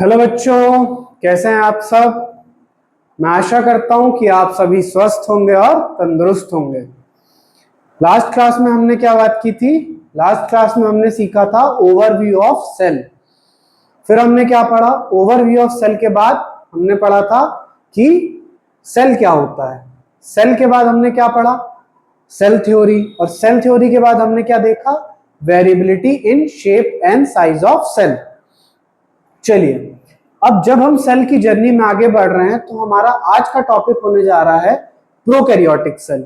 Hello बच्चों, कैसे हैं आप सब। मैं आशा करता हूं कि आप सभी स्वस्थ होंगे और तंदुरुस्त होंगे। लास्ट क्लास में हमने क्या बात की थी। लास्ट क्लास में हमने सीखा था ओवरव्यू ऑफ सेल। फिर हमने क्या पढ़ा, ओवरव्यू ऑफ सेल के बाद हमने पढ़ा था कि सेल क्या होता है। सेल के बाद हमने क्या पढ़ा, सेल थ्योरी। और सेल थ्योरी के बाद हमने क्या देखा, variability in shape and size of cell. चलिए, अब जब हम सेल की जर्नी में आगे बढ़ रहे हैं तो हमारा आज का टॉपिक होने जा रहा है प्रोकैरियोटिक सेल।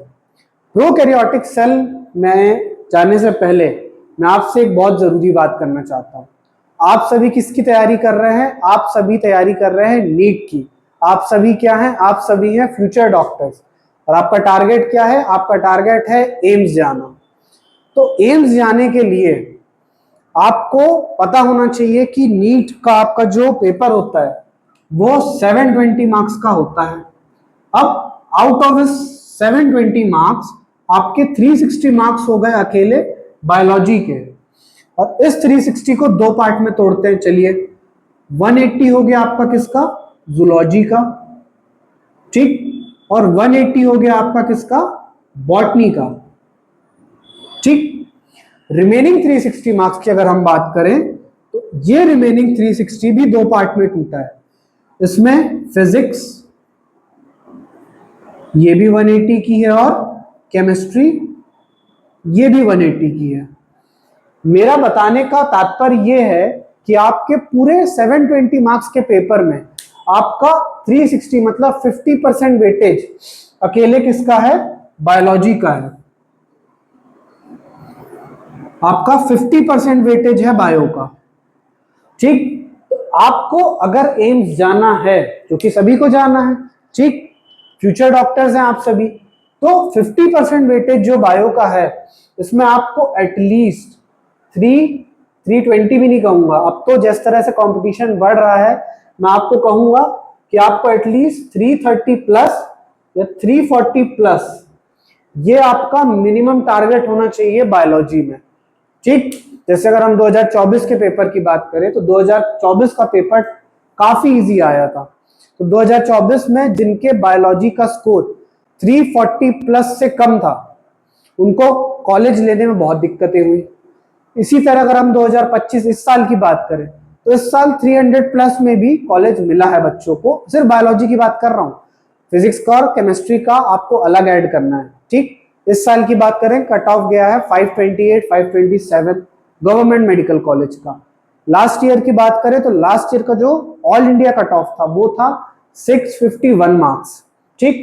प्रोकैरियोटिक सेल में जाने से पहले मैं आपसे एक बहुत जरूरी बात करना चाहता हूं। आप सभी किसकी तैयारी कर रहे हैं? आप सभी तैयारी कर रहे हैं नीट की। आप सभी क्या हैं? आप सभी हैं फ्यूचर डॉक्टर्स। और आपका टारगेट क्या है? आपका टारगेट है एम्स जाना। तो एम्स जाने के लिए आपको पता होना चाहिए कि नीट का आपका जो पेपर होता है वो 720 मार्क्स का होता है। अब आउट ऑफ 720 मार्क्स आपके 360 मार्क्स हो गए अकेले बायोलॉजी के। और इस 360 को दो पार्ट में तोड़ते हैं। चलिए, 180 हो गया आपका किसका? जूलॉजी का, ठीक। और 180 हो गया आपका किसका? बॉटनी का, ठीक। रिमेनिंग 360 मार्क्स की अगर हम बात करें तो ये रिमेनिंग 360 भी दो पार्ट में टूटा है। इसमें फिजिक्स ये भी 180 की है और केमिस्ट्री ये भी 180 की है। मेरा बताने का तात्पर्य यह है कि आपके पूरे 720 मार्क्स के पेपर में आपका 360 मतलब 50% वेटेज अकेले किसका है? बायोलॉजी का है। आपका 50% वेटेज है बायो का, ठीक। आपको अगर एम्स जाना है, क्योंकि सभी को जाना है, ठीक, फ्यूचर डॉक्टर्स हैं आप सभी, तो 50% वेटेज जो बायो का है इसमें आपको एटलीस्ट 320 भी नहीं कहूंगा, अब तो जिस तरह से कंपटीशन बढ़ रहा है मैं आपको कहूंगा कि आपको एटलीस्ट 330 प्लस या 340 प्लस ये आपका मिनिमम टारगेट होना चाहिए बायोलॉजी में, ठीक। जैसे अगर हम 2024 के पेपर की बात करें तो 2024 का पेपर काफी इजी आया था। तो 2024 में जिनके बायोलॉजी का स्कोर 340 प्लस से कम था उनको कॉलेज लेने में बहुत दिक्कतें हुई। इसी तरह अगर हम 2025 इस साल की बात करें तो इस साल 300 प्लस में भी कॉलेज मिला है बच्चों को। सिर्फ बायोलॉजी की बात कर रहा हूं, फिजिक्स का और केमिस्ट्री का आपको अलग ऐड करना है, ठीक। इस साल की बात करें कट ऑफ गया है 528 527 गवर्नमेंट मेडिकल कॉलेज का। लास्ट ईयर की बात करें तो लास्ट ईयर का जो ऑल इंडिया कट ऑफ था वो था 651 मार्क्स, ठीक।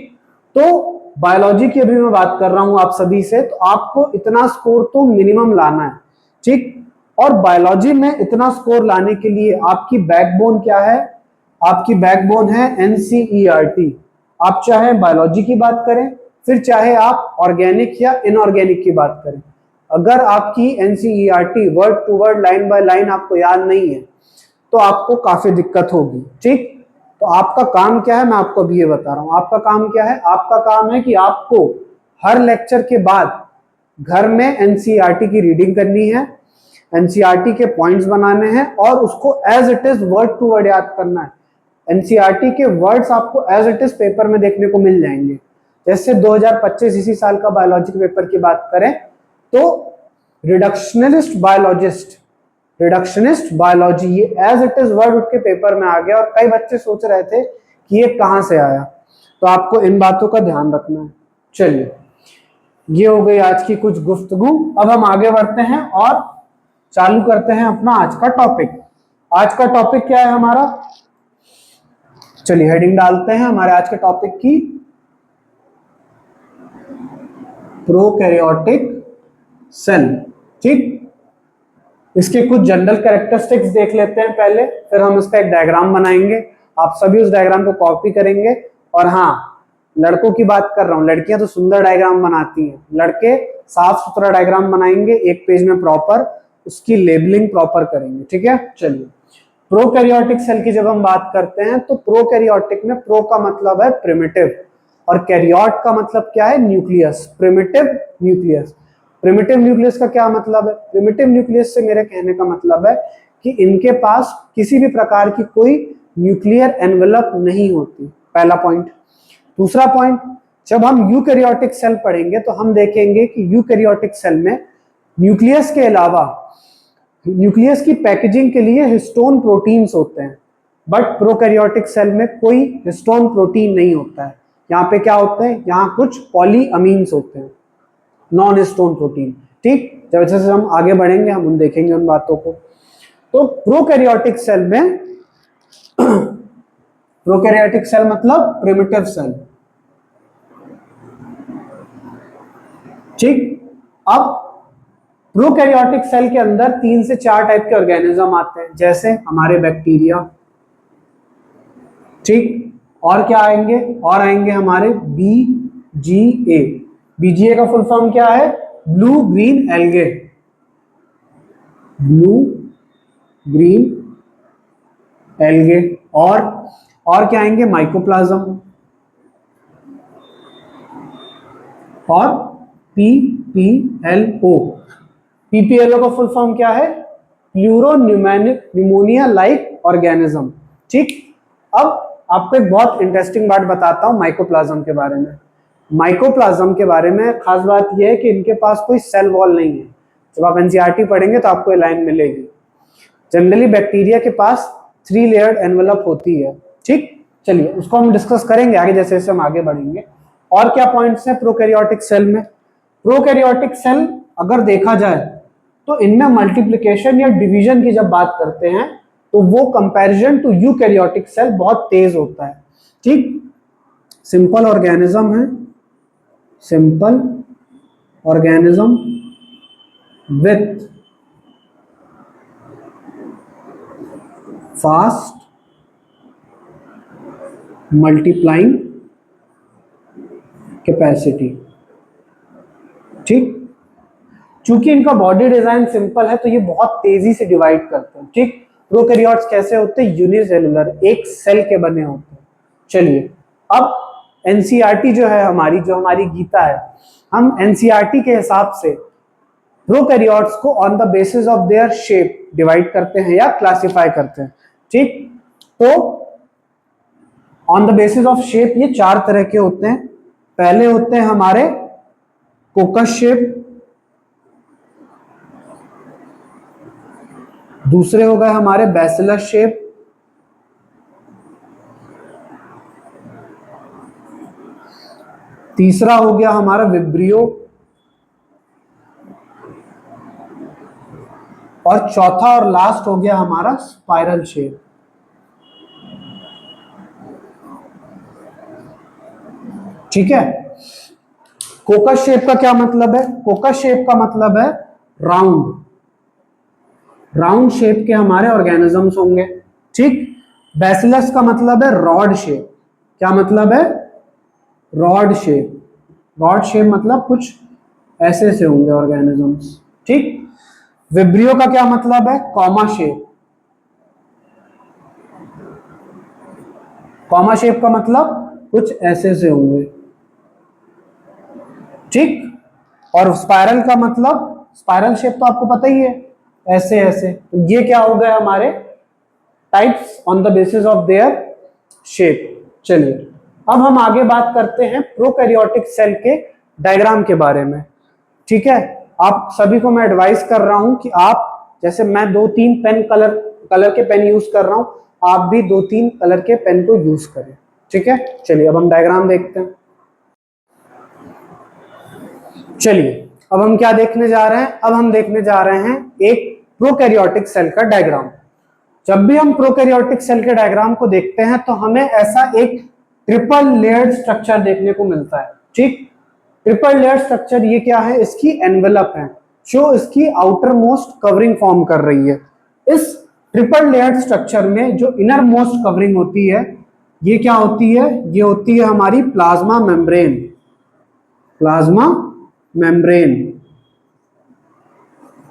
तो बायोलॉजी की अभी मैं बात कर रहा हूं आप सभी से, तो आपको इतना स्कोर तो मिनिमम लाना है, ठीक। और बायोलॉजी में इतना स्कोर लाने के लिए आपकी बैकबोन क्या है? आपकी बैकबोन है एनसीईआरटी। आप चाहे बायोलॉजी की बात करें फिर चाहे आप ऑर्गेनिक या इनऑर्गेनिक की बात करें, अगर आपकी NCERT word to word line by line आपको याद नहीं है तो आपको काफी दिक्कत होगी, ठीक। तो आपका काम क्या है मैं आपको अभी ये बता रहा हूं। आपका काम क्या है? आपका काम है कि आपको हर लेक्चर के बाद घर में एनसीईआरटी की रीडिंग करनी है, एनसीईआरटी के पॉइंट्स बनाने हैं और उसको as it is word to word याद करना है। एनसीईआरटी के वर्ड्स आपको एज इट इज पेपर में देखने को मिल जाएंगे। जैसे 2025 इसी साल का बायोलॉजी के पेपर की बात करें तो रिडक्शनलिस्ट बायोलॉजी ये एज इट इज वर्ड उठ के पेपर में आ गया और कई बच्चे सोच रहे थे कि ये कहां से आया। तो आपको इन बातों का ध्यान रखना है। चलिए, ये हो गई आज की कुछ गुफ्तगू। अब हम आगे बढ़ते हैं और चालू करते हैं अपना आज का टॉपिक। आज का टॉपिक क्या है हमारा? चलिए हेडिंग डालते हैं हमारे आज के टॉपिक की, प्रोकैरियोटिक सेल, ठीक। इसके कुछ जनरल कैरेक्टरिस्टिक्स देख लेते हैं पहले, फिर हम इसका एक डायग्राम बनाएंगे। आप सभी उस डायग्राम को कॉपी करेंगे। और हाँ, लड़कों की बात कर रहा हूं, लड़कियां तो सुंदर डायग्राम बनाती हैं, लड़के साफ सुथरा डायग्राम बनाएंगे एक पेज में प्रॉपर, उसकी लेबलिंग प्रॉपर करेंगे, ठीक है। चलिए, प्रोकैरियोटिक सेल की जब हम बात करते हैं तो प्रोकैरियोटिक में प्रो का मतलब है प्रिमिटिव और कैरियोट का मतलब क्या है? Nucleus. Primitive nucleus. Primitive nucleus का क्या मतलब है? प्रिमिटिव न्यूक्लियस से मेरे कहने का मतलब है कि इनके पास किसी भी प्रकार की कोई न्यूक्लियर एनवेलप नहीं होती, पहला पॉइंट। दूसरा पॉइंट, जब हम यूकैरियोटिक सेल पढ़ेंगे तो हम देखेंगे कि यूकैरियोटिक सेल में न्यूक्लियस के अलावा न्यूक्लियस की पैकेजिंग के लिए हिस्टोन प्रोटीन्स होते हैं, बट प्रोकैरियोटिक सेल में कोई हिस्टोन प्रोटीन नहीं होता है। यहाँ पे क्या होते हैं, यहाँ कुछ पॉलीअमीन्स होते हैं, नॉन हिस्टोन प्रोटीन। ठीक, जब जैसे हम आगे बढ़ेंगे हम देखेंगे उन बातों को। तो प्रोकैरियोटिक सेल में प्रोकैरियोटिक सेल मतलब प्रिमिटिव सेल। ठीक, अब प्रोकैरियोटिक सेल के अंदर 3 से 4 टाइप के ऑर्गेनिज्म आते हैं, जैसे हमारे बैक्टीरिया। ठीक, और क्या आएंगे, और आएंगे हमारे बीजीए। बीजीए का फुल फॉर्म क्या है, blue green algae. Blue green algae. और क्या आएंगे, माइकोप्लाज्म। और पीपीएलओ। पीपीएलओ का फुल फॉर्म क्या है, प्लूरो न्यूमोनिया लाइक ऑर्गेनिज्म। ठीक, अब आपको एक बहुत इंटरेस्टिंग बात बताता हूं माइकोप्लाज्म के बारे में। माइकोप्लाज्म के बारे में खास बात यह है कि इनके पास कोई सेल वॉल नहीं है। जब आप एनसीईआरटी पढ़ेंगे तो आपको ये लाइन मिलेगी। जनरली बैक्टीरिया के पास 3 लेयर्ड एनवेलप होती है। ठीक, चलिए उसको हम डिस्कस करेंगे आगे जैसे जैसे हम आगे बढ़ेंगे। और क्या पॉइंट्स हैं प्रोकैरियोटिक सेल में। प्रोकैरियोटिक सेल अगर देखा जाए तो इनमें मल्टीप्लिकेशन या डिवीजन की जब बात करते हैं तो वो कंपैरिजन टू यूकैरियोटिक सेल बहुत तेज होता है। ठीक, सिंपल ऑर्गेनिज्म है, simple organism with fast multiplying capacity. ठीक, चूंकि इनका बॉडी डिजाइन सिंपल है तो ये बहुत तेजी से डिवाइड करते हैं। ठीक, प्रोकैरियोट्स कैसे होते हैं, यूनिसेलुलर, एक सेल के बने होते हैं। चलिए, अब एनसीईआरटी जो है हमारी, जो हमारी गीता है, हम एनसीईआरटी के हिसाब से प्रोकैरियोट्स को on the basis of their shape divide करते हैं या क्लासिफाई करते हैं। ठीक, तो on the basis of shape ये 4 तरह के होते हैं। पहले होते हैं हमारे कोकस शेप, दूसरे हो गए हमारे बैसिलस शेप, तीसरा हो गया हमारा विब्रियो, और चौथा और लास्ट हो गया हमारा स्पाइरल शेप। ठीक है, कोकस शेप का क्या मतलब है, कोकस शेप का मतलब है राउंड, राउंड शेप के हमारे ऑर्गेनिजम्स होंगे। ठीक, बैसिलस का मतलब है रॉड शेप। क्या मतलब है, रॉड शेप। रॉड शेप मतलब कुछ ऐसे से होंगे ऑर्गेनिजम्स। ठीक, विब्रियो का क्या मतलब है, कॉमा शेप। कॉमा शेप का मतलब कुछ ऐसे से होंगे। ठीक, और स्पाइरल का मतलब, स्पाइरल शेप तो आपको पता ही है, ऐसे ऐसे। ये क्या हो गए हमारे types on the basis of their shape. चलिए, अब हम आगे बात करते हैं प्रोकैरियोटिक सेल के डायग्राम के बारे में। ठीक है, आप सभी को मैं एडवाइस कर रहा हूं कि आप, जैसे मैं 2-3 पेन कलर के पेन यूज कर रहा हूं, आप भी 2-3 कलर के पेन को यूज करें। ठीक है, चलिए अब हम डायग्राम देखते हैं। चलिए, अब हम क्या देखने जा रहे हैं, अब हम देखने जा रहे हैं एक प्रोकैरियोटिक सेल का डायग्राम। जब भी हम प्रोकैरियोटिक सेल के डायग्राम को देखते हैं तो हमें ऐसा एक ट्रिपल लेयर्ड स्ट्रक्चर देखने को मिलता है। ठीक, ट्रिपल लेयर्ड स्ट्रक्चर ये क्या है, इसकी एनवेलप है जो इसकी आउटर मोस्ट कवरिंग फॉर्म कर रही है। इस ट्रिपल लेयर्ड स्ट्रक्चर में जो इनर मोस्ट कवरिंग होती है, ये क्या होती है, ये होती है हमारी प्लाज्मा मेम्ब्रेन। Plasma membrane.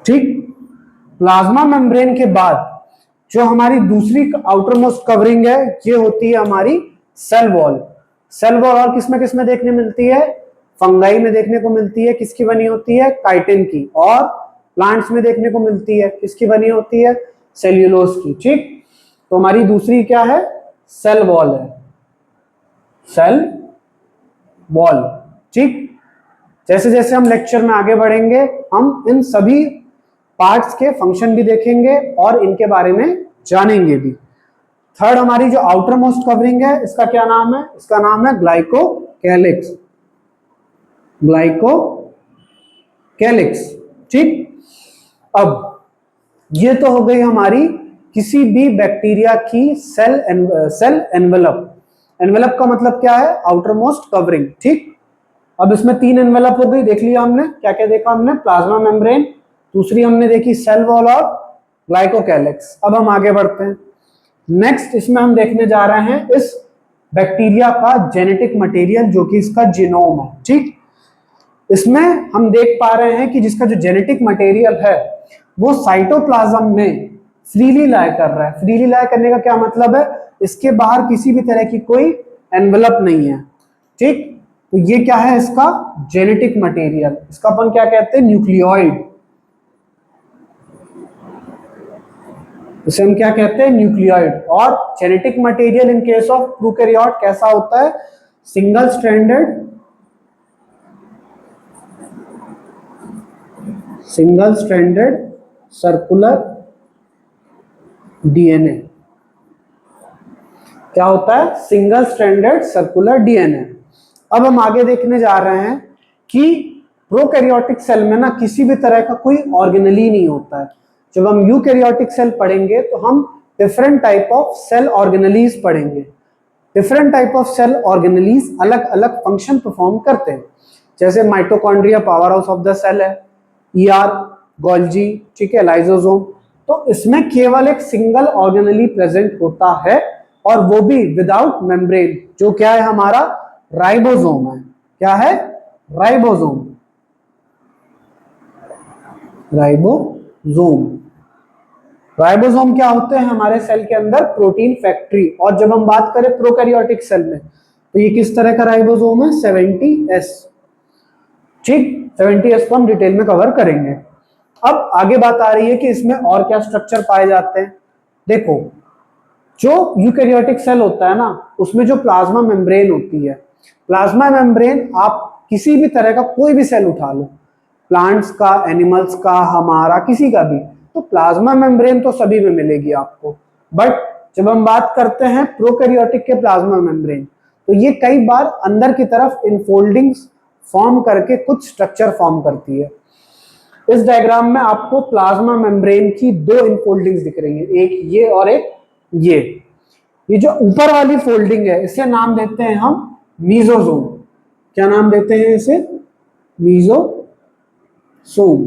ठीक, प्लाज्मा मेम्ब्रेन के बाद जो हमारी दूसरी आउटर मोस्ट कवरिंग है, ये होती है हमारी सेल वॉल। सेल वॉल और किसमें देखने मिलती है, फंगाई में देखने को मिलती है, किसकी बनी होती है, काइटिन की। और प्लांट्स में देखने को मिलती है, किसकी बनी होती है, सेल्यूलोज की, ठीक। तो हमारी दूसरी क्या है, सेल वॉल है, सेल वॉल, ठीक। जैसे जैसे हम लेक्चर में आगे बढ़ेंगे हम इन सभी पार्ट्स के फंक्शन भी देखेंगे और इनके बारे में जानेंगे भी। थर्ड हमारी जो आउटर मोस्ट कवरिंग है, इसका क्या नाम है, इसका नाम है ग्लाइकोकैलिक्स, ग्लाइकोकैलिक्स, ठीक। अब ये तो हो गई हमारी किसी भी बैक्टीरिया की सेल एनवेलप। एनवेलप का मतलब क्या है, आउटर मोस्ट कवरिंग, ठीक। अब इसमें 3 एनवेलप हो गई, देख लिया हमने, क्या क्या देखा हमने, प्लाज्मा मेम्ब्रेन, दूसरी हमने देखी सेल वॉल और ग्लाइकोकैलिक्स। अब हम आगे बढ़ते हैं। नेक्स्ट इसमें हम देखने जा रहे हैं इस बैक्टीरिया का जेनेटिक मटेरियल, जो कि इसका जीनोम है, ठीक। इसमें हम देख पा रहे हैं कि जिसका जो जेनेटिक मटेरियल है वो साइटोप्लाज्म में फ्रीली लाई कर रहा है। फ्रीली लाई करने का क्या मतलब है, इसके बाहर किसी भी तरह की कोई एनवेलप नहीं है, ठीक। तो ये क्या है, इसका जेनेटिक मटेरियल, इसका अपन क्या कहते हैं, न्यूक्लियोइड, इसे हम क्या कहते हैं, न्यूक्लियोइड। और genetic material in case of prokaryote कैसा होता है, सिंगल स्ट्रैंडेड सर्कुलर डीएनए। क्या होता है, सिंगल स्ट्रैंडेड सर्कुलर डीएनए। अब हम आगे देखने जा रहे हैं कि प्रोकैरियोटिक सेल में ना किसी भी तरह का कोई ऑर्गेनेल ही नहीं होता है। जब हम यूकैरियोटिक सेल पढ़ेंगे तो हम different type of cell organelles पढ़ेंगे। Different type of cell organelles अलग अलग फंक्शन परफॉर्म करते हैं। जैसे mitochondria power house of the cell है, ईआर, गोल्जी, ठीक है, लाइसोसोम। तो इसमें केवल एक सिंगल ऑर्गेनेली प्रेजेंट होता है और वो भी विदाउट मेम्ब्रेन, जो क्या है हमारा राइबोसोम है। क्या है, राइबोसोम, राइबोसोम। राइबोसोम क्या होते हैं हमारे सेल के अंदर, प्रोटीन फैक्ट्री। और जब हम बात करें प्रोकैरियोटिक सेल में तो ये किस तरह का राइबोसोम है, 70S, ठीक। 70S को हम डिटेल में कवर करेंगे। अब आगे बात आ रही है कि इसमें और क्या स्ट्रक्चर पाए जाते हैं। देखो, जो यूकैरियोटिक सेल होता है ना, उसमें जो प्लाज्मा मेम्ब्रेन होती है, प्लाज्मा मेम्ब्रेन आप किसी भी तरह का कोई भी सेल उठा लो, प्लांट्स का, एनिमल्स का, हमारा किसी का भी, तो प्लाज्मा मेम्ब्रेन तो सभी में मिलेगी आपको। बट जब हम बात करते हैं प्रोकैरियोटिक के प्लाज्मा मेम्ब्रेन, तो ये कई बार अंदर की तरफ इनफोल्डिंग्स फॉर्म करके कुछ स्ट्रक्चर फॉर्म करती है। इस डायग्राम में आपको प्लाज्मा मेम्ब्रेन की 2 इनफोल्डिंग्स दिख रही है, एक ये और एक ये जो ऊपर वाली फोल्डिंग है इसे नाम देते हैं हम मीजोसोम। क्या नाम देते हैं इसे, मीजोसोम।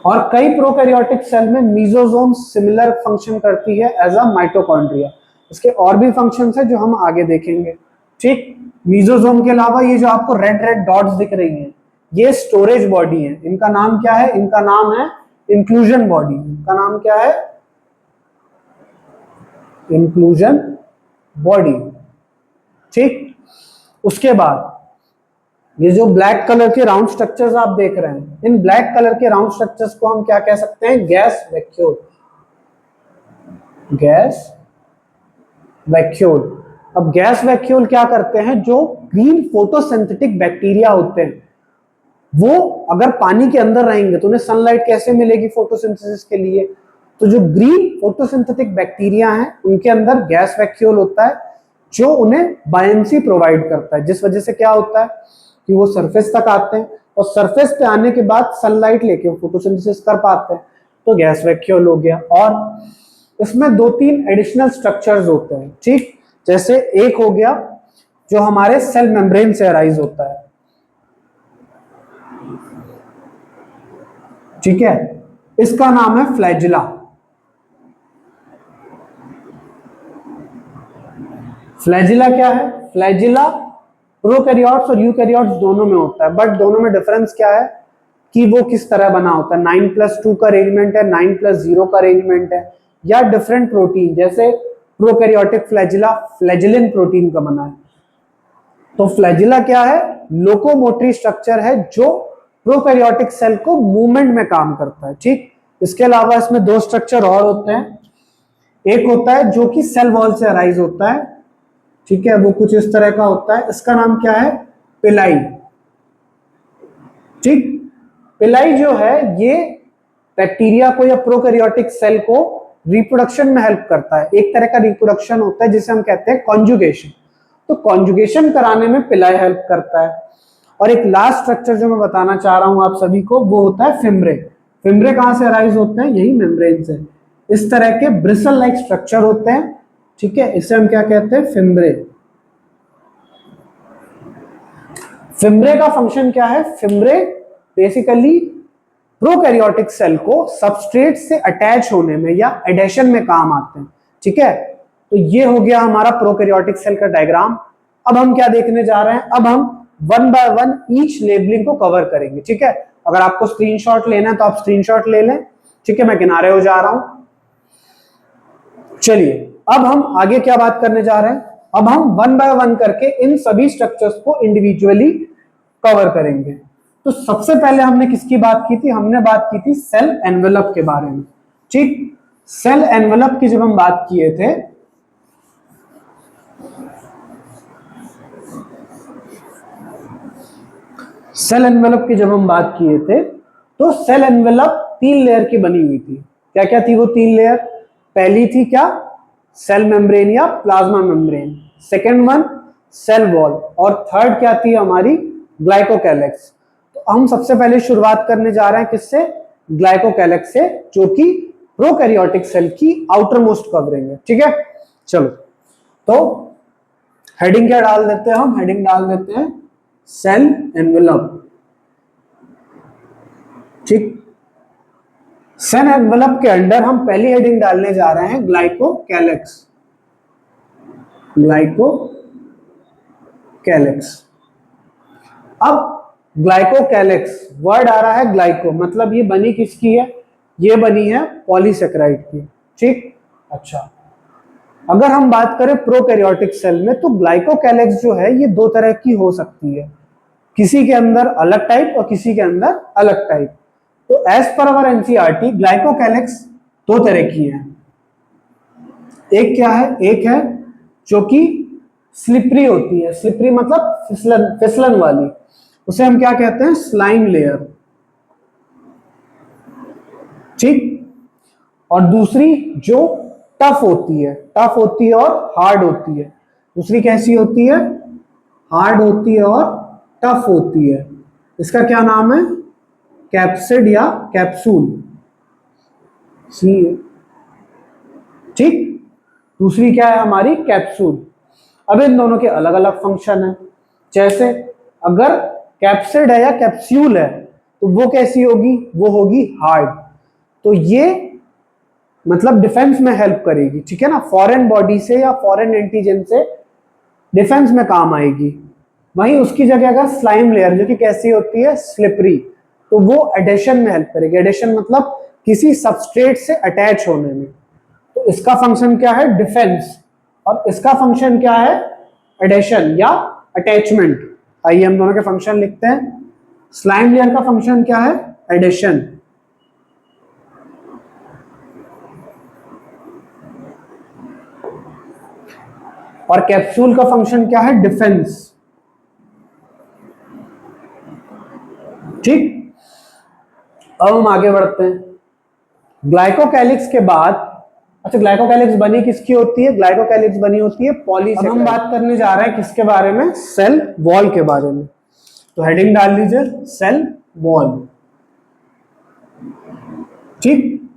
और कई प्रोकैरियोटिक सेल में मीजोसोम सिमिलर फंक्शन करती है एज अ माइटोकॉन्ड्रिया। इसके और भी फंक्शंस है जो हम आगे देखेंगे, ठीक। मीजोसोम के अलावा ये जो आपको रेड रेड डॉट्स दिख रही हैं, ये स्टोरेज बॉडी है। इनका नाम क्या है, इनका नाम है इंक्लूजन बॉडी। इनका नाम क्या है, इंक्लूजन बॉडी, ठीक। उसके बाद ये जो ब्लैक कलर के राउंड स्ट्रक्चर्स आप देख रहे हैं, इन ब्लैक कलर के राउंड स्ट्रक्चर्स को हम क्या कह सकते हैं, गैस वैक्यूल, गैस वैक्यूल। अब गैस वैक्यूल क्या करते हैं, जो ग्रीन फोटोसिंथेटिक बैक्टीरिया होते हैं वो अगर पानी के अंदर रहेंगे तो उन्हें सनलाइट कैसे मिलेगी फोटोसिंथेसिस के लिए, तो जो ग्रीन फोटोसिंथेटिक बैक्टीरिया हैं उनके अंदर गैस वैक्यूल होता है जो उन्हें बायंसी प्रोवाइड करता है, जिस वजह से क्या होता है कि वो सरफेस तक आते हैं और सरफेस पे आने के बाद सनलाइट लेके फोटोसिंथेसिस कर पाते हैं, तो गैस वैक्यूल हो गया। और इसमें 2-3 एडिशनल स्ट्रक्चर्स होते हैं, ठीक। जैसे एक हो गया जो हमारे सेल मेम्ब्रेन से अराइज होता है, ठीक है, इसका नाम है फ्लैजिला। फ्लैजिला क्या है, फ्लैजिला प्रोकैरियोट्स और यूकैरियोट्स दोनों में होता है, बट दोनों में डिफरेंस क्या है कि वो किस तरह बना होता है, 9+2 का अरेंजमेंट है, 9+0 का अरेंजमेंट है, या डिफरेंट प्रोटीन। जैसे प्रोकैरियोटिक फ्लैजिला फ्लैजिलिन प्रोटीन का बना है। तो फ्लैजिला क्या है, लोकोमोटरी स्ट्रक्चर है जो प्रोकैरियोटिक सेल को मूवमेंट में काम करता है। ठीक, इसके अलावा इसमें दो स्ट्रक्चर और होते हैं। एक होता है जो कि सेल वॉल से अराइज होता है, ठीक है, वो कुछ इस तरह का होता है, इसका नाम क्या है, पिलाई। ठीक, पिलाई जो है ये बैक्टीरिया को या प्रोकैरियोटिक सेल को रिप्रोडक्शन में हेल्प करता है। एक तरह का रिप्रोडक्शन होता है जिसे हम कहते हैं कॉन्जुगेशन। तो कॉन्जुगेशन कराने में पिलाई हेल्प करता है। और एक लास्ट स्ट्रक्चर जो मैं बताना चाह रहा हूं आप सभी को, वो होता है फिम्ब्रे। फिम्ब्रे कहां से अराइज होते हैं, यही मेम्ब्रेन से। इस तरह के ब्रिसल लाइक स्ट्रक्चर होते हैं, ठीक है, इसे हम क्या कहते हैं, फिम्ब्रे। फिम्ब्रे का फंक्शन क्या है, फिम्ब्रे बेसिकली प्रोकैरियोटिक सेल को सबस्ट्रेट से अटैच होने में या एडेशन में काम आते हैं। ठीक है, तो ये हो गया हमारा प्रोकैरियोटिक सेल का डायग्राम। अब हम क्या देखने जा रहे हैं, अब हम one by one each labelling को कवर करेंगे। ठीक है, अगर आपको स्क्रीनशॉट लेना है तो आप स्क्रीनशॉट ले लें। ठीक है, मैं किनारे हो जा रहा हूं। चलिए अब हम आगे क्या बात करने जा रहे हैं, अब हम वन बाय वन करके इन सभी स्ट्रक्चर्स को इंडिविजुअली कवर करेंगे। तो सबसे पहले हमने किसकी बात की थी, हमने बात की थी सेल एनवेलप के बारे में। ठीक, सेल एनवेलप की जब हम बात किए थे, सेल एनवेलप की जब हम बात किए थे, तो सेल एनवेलप 3 लेयर की बनी हुई थी। क्या क्या थी वो 3 लेयर, पहली थी क्या, सेल मेम्ब्रेन या plasma membrane, second one cell wall, और थर्ड क्या थी हमारी, ग्लाइकोकैलेक्स। तो हम सबसे पहले शुरुआत करने जा रहे हैं किससे, ग्लाइकोकैलेक्स से, जो कि प्रोकैरियोटिक सेल की आउटर मोस्ट कवरिंग है। ठीक है, चलो तो हेडिंग क्या डाल देते हैं, हम हेडिंग डाल देते हैं सेल एनवेलप। ठीक, सेल एनवेलप के अंडर हम पहली हेडिंग डालने जा रहे हैं ग्लाइकोकैलेक्स। ग्लाइकोकैलेक्स, अब ग्लाइकोकैलेक्स वर्ड आ रहा है ग्लाइको, मतलब ये बनी किसकी है, ये बनी है पॉलीसेकेराइड की। ठीक, अच्छा अगर हम बात करें प्रोकैरियोटिक सेल में, तो ग्लाइकोकैलेक्स जो है ये दो तरह की हो सकती है, किसी के अंदर अलग टाइप और किसी के अंदर अलग टाइप। तो एज पर अवर एनसीईआरटी ग्लाइकोकैलेक्स दो तरह की है। एक क्या है, एक है जो कि स्लिपरी होती है, स्लिपरी मतलब फिसलन फिसलन वाली, उसे हम क्या कहते हैं, स्लाइम लेयर। ठीक, और दूसरी जो टफ होती है, टफ होती है और हार्ड होती है। दूसरी कैसी होती है, हार्ड होती है और टफ होती है। इसका क्या नाम है, कैप्सिड या कैप्सूल, सी। ठीक, दूसरी क्या है हमारी, कैप्सूल। अब इन दोनों के अलग अलग फंक्शन है। जैसे अगर कैप्सिड है या कैप्सूल है तो वो कैसी होगी, वो होगी हार्ड। तो ये मतलब डिफेंस में हेल्प करेगी, ठीक है ना, फॉरेन बॉडी से या फॉरेन एंटीजन से डिफेंस में काम आएगी। वहीं उसकी जगह अगर स्लाइम लेयर जो कि कैसी होती है, स्लिपरी, तो वो एडेशन में हेल्प करेगी। एडेशन मतलब किसी सबस्ट्रेट से अटैच होने में। तो इसका फंक्शन क्या है, डिफेंस, और इसका फंक्शन क्या है, एडेशन या अटैचमेंट। आइए हम दोनों के फंक्शन लिखते हैं। स्लाइम लेयर का फंक्शन क्या है, एडेशन, और कैप्सूल का फंक्शन क्या है, डिफेंस। ठीक, अब हम आगे बढ़ते हैं। ग्लाइकोकैलिक्स के बाद, अच्छा ग्लाइकोकैलिक्स बनी किसकी होती है, ग्लाइकोकैलिक्स बनी होती है पॉलीसेकेराइड। अब हम बात करने जा रहे हैं किसके बारे में, सेल वॉल के बारे में। तो हेडिंग डाल लीजिए सेल वॉल। ठीक,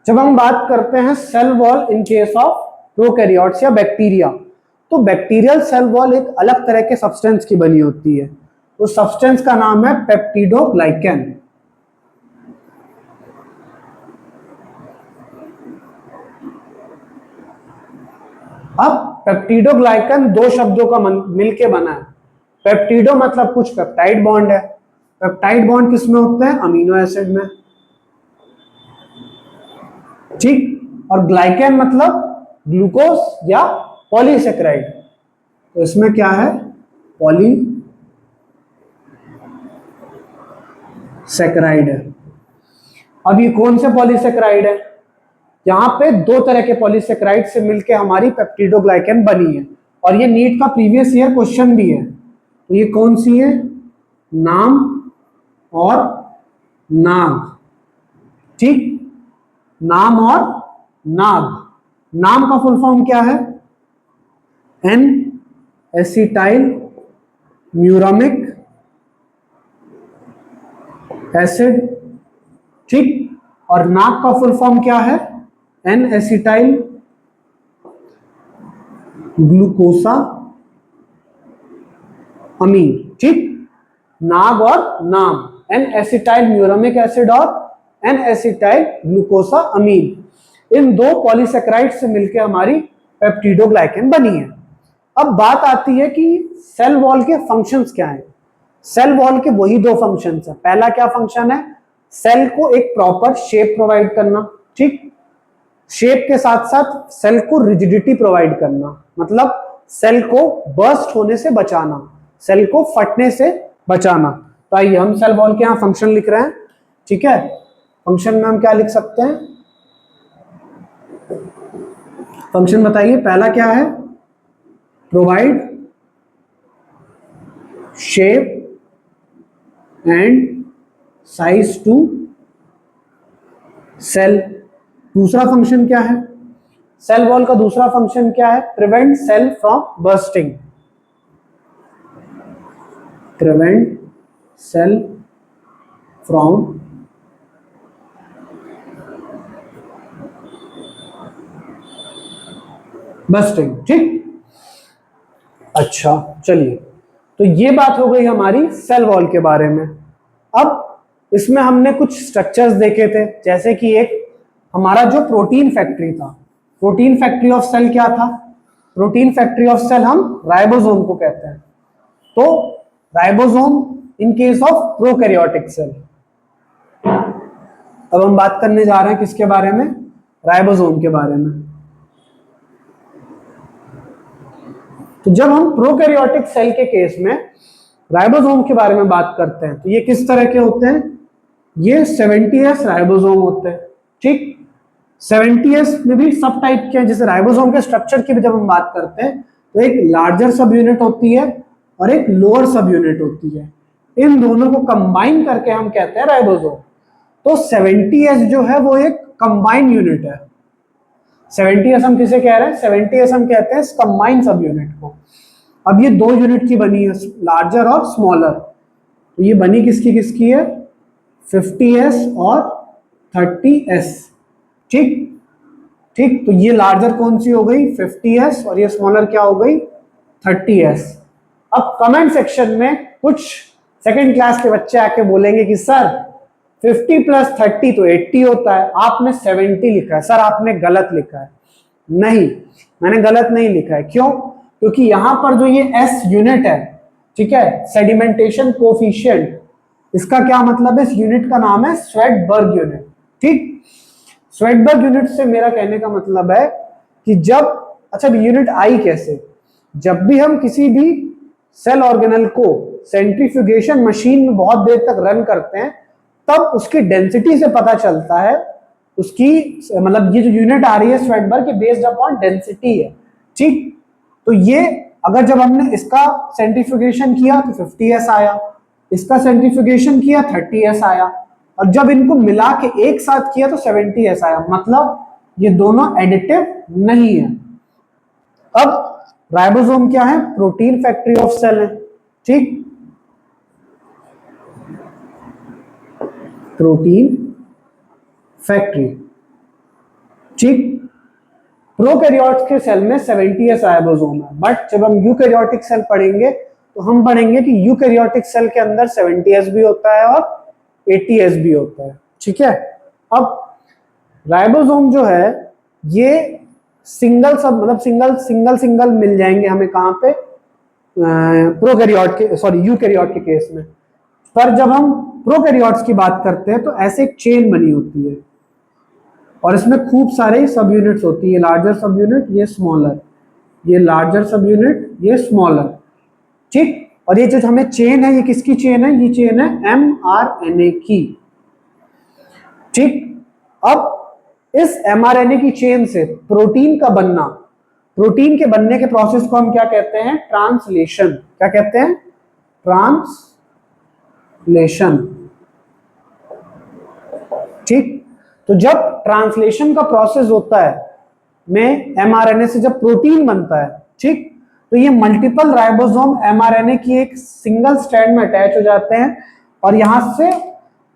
जब हम बात करते हैं cell wall in case of prokaryotes या बैक्टीरिया, तो बैक्टीरियल सेल वॉल एक अलग तरह के सब्सटेंस की बनी होती है। उस सब्सटेंस का नाम है पेप्टिडोग्लाइकन। अब पेप्टिडोग्लाइकन दो शब्दों का मिलके बना है। पेप्टिडो मतलब कुछ पेप्टाइड बॉन्ड है, पेप्टाइड बॉन्ड किसमें होते हैं, अमीनो एसिड में। ठीक, और ग्लाइकन मतलब ग्लूकोज या पॉलीसेकेराइड, तो इसमें क्या है, सैकराइड है। अब ये कौन से पॉलीसेक्राइड है? यहाँ पे दो तरह के पॉलीसेक्राइड से मिलके हमारी पेप्टिडोग्लाइकन बनी है, और ये नीट का प्रीवियस ईयर क्वेश्चन भी है। तो ये कौन सी है? नाम और नाग। ठीक, नाम और नाग। नाम का फुल फॉर्म क्या है? N acetyl muramic acid. ठीक, और नाग का फुल फॉर्म क्या है? N acetyl glucosamine. ठीक, नाग और NAM, N acetyl muramic acid और एन एसिटाइल ग्लूकोसा अमीन, इन दो पॉलीसेक्राइड से मिलकर हमारी पेप्टिडोग्लाइकन बनी है। अब बात आती है कि सेल वॉल के फंक्शंस क्या हैं। सेल वॉल के वही दो फंक्शंस हैं। पहला क्या फंक्शन है? सेल को एक प्रॉपर शेप प्रोवाइड करना। ठीक, शेप के साथ साथ सेल को रिजिडिटी प्रोवाइड करना, मतलब सेल को बर्स्ट होने से बचाना, सेल को फटने से बचाना। तो आइए हम सेल वॉल के यहां फंक्शन लिख रहे हैं। ठीक है, फंक्शन में हम क्या लिख सकते हैं? फंक्शन बताइए, पहला क्या है? Provide shape and size to cell. दूसरा फंक्शन क्या है? सेल वॉल का दूसरा फंक्शन क्या है? Prevent cell from bursting. Prevent cell from bursting. ठीक, अच्छा चलिए, तो ये बात हो गई हमारी सेल वॉल के बारे में। अब इसमें हमने कुछ स्ट्रक्चर्स देखे थे, जैसे कि एक हमारा जो प्रोटीन फैक्ट्री था। प्रोटीन फैक्ट्री ऑफ सेल क्या था? प्रोटीन फैक्ट्री ऑफ सेल हम राइबोसोम को कहते हैं। तो ribosome in case of prokaryotic cell. अब हम बात करने जा रहे हैं किसके बारे में? राइबोसोम के बारे में। तो जब हम प्रोकैरियोटिक सेल के केस में राइबोसोम के बारे में बात करते हैं तो ये किस तरह के होते हैं? ये 70S राइबोसोम होते हैं। ठीक, 70S में भी सब टाइप के हैं। जैसे राइबोसोम के स्ट्रक्चर की भी जब हम बात करते हैं तो एक लार्जर सब यूनिट होती है और एक लोअर सब यूनिट होती है। इन दोनों को कंबाइन करके हम कहते हैं राइबोसोम। तो 70S जो है वो एक कंबाइन यूनिट है। 70S हम किसे कह रहे हैं? 70S हम कहते हैं कंबाइन सब यूनिट को। अब ये दो यूनिट की बनी है, लार्जर और स्मॉलर। तो ये बनी किसकी किसकी है? 50S और 30S। ठीक ठीक, तो ये लार्जर कौन सी हो गई? 50S, और ये स्मॉलर क्या हो गई? 30S। अब कमेंट सेक्शन में कुछ सेकंड क्लास के बच्चे आके बोलेंगे कि सर 50 + 30 तो 80 होता है, आपने 70 लिखा है। सर आपने गलत लिखा है। नहीं, मैंने गलत नहीं लिखा है। क्यों? क्योंकि यहां पर जो ये S यूनिट है, ठीक है, सेडिमेंटेशन कोफिशिएंट, इसका क्या मतलब है? इस यूनिट का नाम है स्वेडबर्ग यूनिट। ठीक, स्वेडबर्ग यूनिट से मेरा कहने का मतलब है कि जब, अच्छा यूनिट आई कैसे? जब भी हम किसी भी सेल ऑर्गेनल को सेंट्रीफ्यूगेशन मशीन में बहुत देर तक रन करते हैं तब उसकी डेंसिटी से पता चलता है, उसकी मतलब ये जो यूनिट आ रही है स्वेडबर्ग की बेस्ड अपॉन डेंसिटी है। ठीक, तो ये अगर जब हमने इसका सेंट्रीफ्यूगेशन किया तो 50S आया, इसका सेंट्रीफ्यूगेशन किया 30S आया, और जब इनको मिला के एक साथ किया तो 70S आया। मतलब ये दोनों एडिटिव नहीं है। अब राइबोसोम क्या है? प्रोटीन फैक्ट्री ऑफ सेल है। ठीक, प्रोटीन फैक्ट्री। ठीक, प्रोकैरियोट्स के सेल में 70S राइबोसोम है, बट जब हम यूकैरियोटिक सेल पढ़ेंगे तो हम पढ़ेंगे कि यूकैरियोटिक सेल के अंदर 70S भी होता है और 80S भी होता है। ठीक है, अब राइबोसोम जो है ये सिंगल सब मतलब सिंगल मिल जाएंगे हमें कहां पे? प्रोकैरियोट के, सॉरी यूकैरियोट के केस में। पर जब हम प्रोकैरियोट्स की बात करते हैं तो ऐसे एक चेन बनी होती है और इसमें खूब सारे सब यूनिट्स होती है। लार्जर सब यूनिट, ये स्मॉलर, ये लार्जर सब यूनिट, ये स्मॉलर। ठीक, और ये जो हमें चेन है, ये किसकी चेन है? ये चेन है mRNA की। ठीक, अब इस mRNA की चेन से प्रोटीन का बनना, प्रोटीन के बनने के प्रोसेस को हम क्या कहते हैं? ट्रांसलेशन। क्या कहते हैं? ट्रांसलेशन। ठीक, तो जब ट्रांसलेशन का प्रोसेस होता है में mRNA से जब प्रोटीन बनता है, ठीक, तो ये मल्टीपल राइबोसोम mRNA की एक सिंगल स्ट्रैंड में अटैच हो जाते हैं और यहां से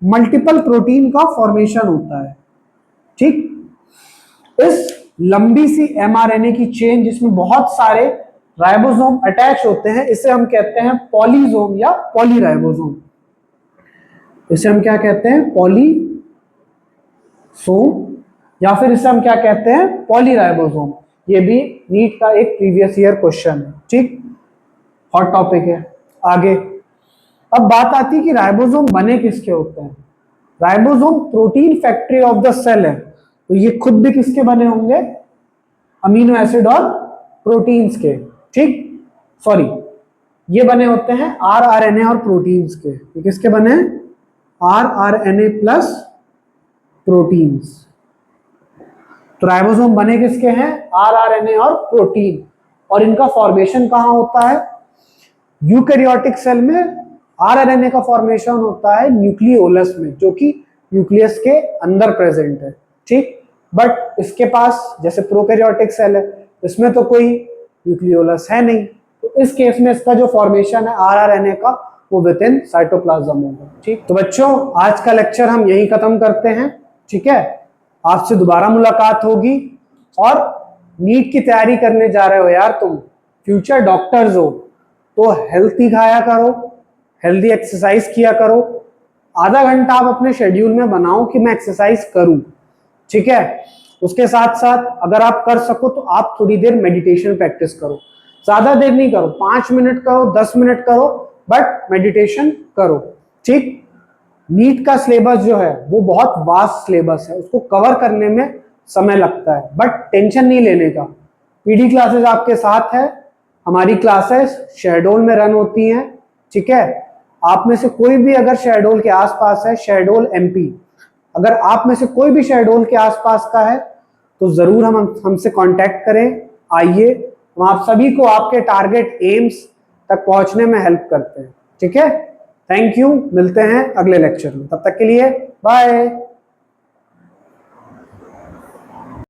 मल्टीपल प्रोटीन का फॉर्मेशन होता है। ठीक, इस लंबी सी mRNA की चेन जिसमें बहुत सारे राइबोसोम अटैच होते हैं, इसे हम कहते हैं पॉलीसोम या पॉलीराइबोसोम। इसे हम क्या कहते हैं? पॉलीसोम, या फिर इसे हम क्या कहते हैं? पॉलीराइबोसोम। ये भी नीट का एक प्रीवियस ईयर क्वेश्चन है। ठीक, हॉट टॉपिक है। आगे अब बात आती है कि राइबोसोम बने किसके होते हैं। Ribosome protein factory of the cell है, तो ये खुद भी किसके बने होंगे? अमीनो एसिड और प्रोटीन्स के। ठीक, सॉरी, ये बने होते हैं आरआरएनए और प्रोटीन्स के। ये किसके बने हैं? RRNA plus proteins. तो राइबोसोम बने किसके हैं? आरआरएनए और प्रोटीन। और इनका फॉर्मेशन कहां होता है? यूकैरियोटिक सेल में आरआरएनए का फॉर्मेशन होता है न्यूक्लियोलस में, जो कि न्यूक्लियस के अंदर प्रेजेंट है। ठीक, बट इसके पास जैसे प्रोकैरियोटिक सेल है, इसमें तो कोई न्यूक्लियोलस है नहीं, तो इस केस में इसका जो फॉर्मेशन है आरआरएनए का, वो विद इन साइटोप्लाज्म होगा। ठीक, तो बच्चों आज का लेक्चर हम यहीं खत्म करते हैं। ठीक है, आपसे दोबारा मुलाकात होगी। और नीट की तैयारी करने जा रहे हो यार, तुम फ्यूचर डॉक्टर्स हो, तो हेल्थी खाया करो, हेल्दी एक्सरसाइज किया करो। आधा घंटा आप अपने शेड्यूल में बनाओ कि मैं एक्सरसाइज करूं। ठीक है, उसके साथ साथ अगर आप कर सको तो आप थोड़ी देर मेडिटेशन प्रैक्टिस करो। ज्यादा देर नहीं करो, 5 मिनट करो, 10 मिनट करो, बट मेडिटेशन करो। ठीक, नीट का सिलेबस जो है वो बहुत वास्ट सिलेबस है, उसको कवर करने में समय लगता है, बट टेंशन नहीं लेने का। पीडी क्लासेस आपके साथ है। हमारी क्लासेस शहडोल में रन होती हैं। ठीक है, आप में से कोई भी अगर शहडोल के आसपास है, शहडोल एमपी, अगर आप में से कोई भी शहडोल के आसपास का है तो जरूर हमसे कांटेक्ट करें। आइए, हम आप सभी को आपके टारगेट एम्स तक पहुंचने में हेल्प करते हैं। ठीक है, थैंक यू, मिलते हैं अगले लेक्चर में, तब तक के लिए बाय।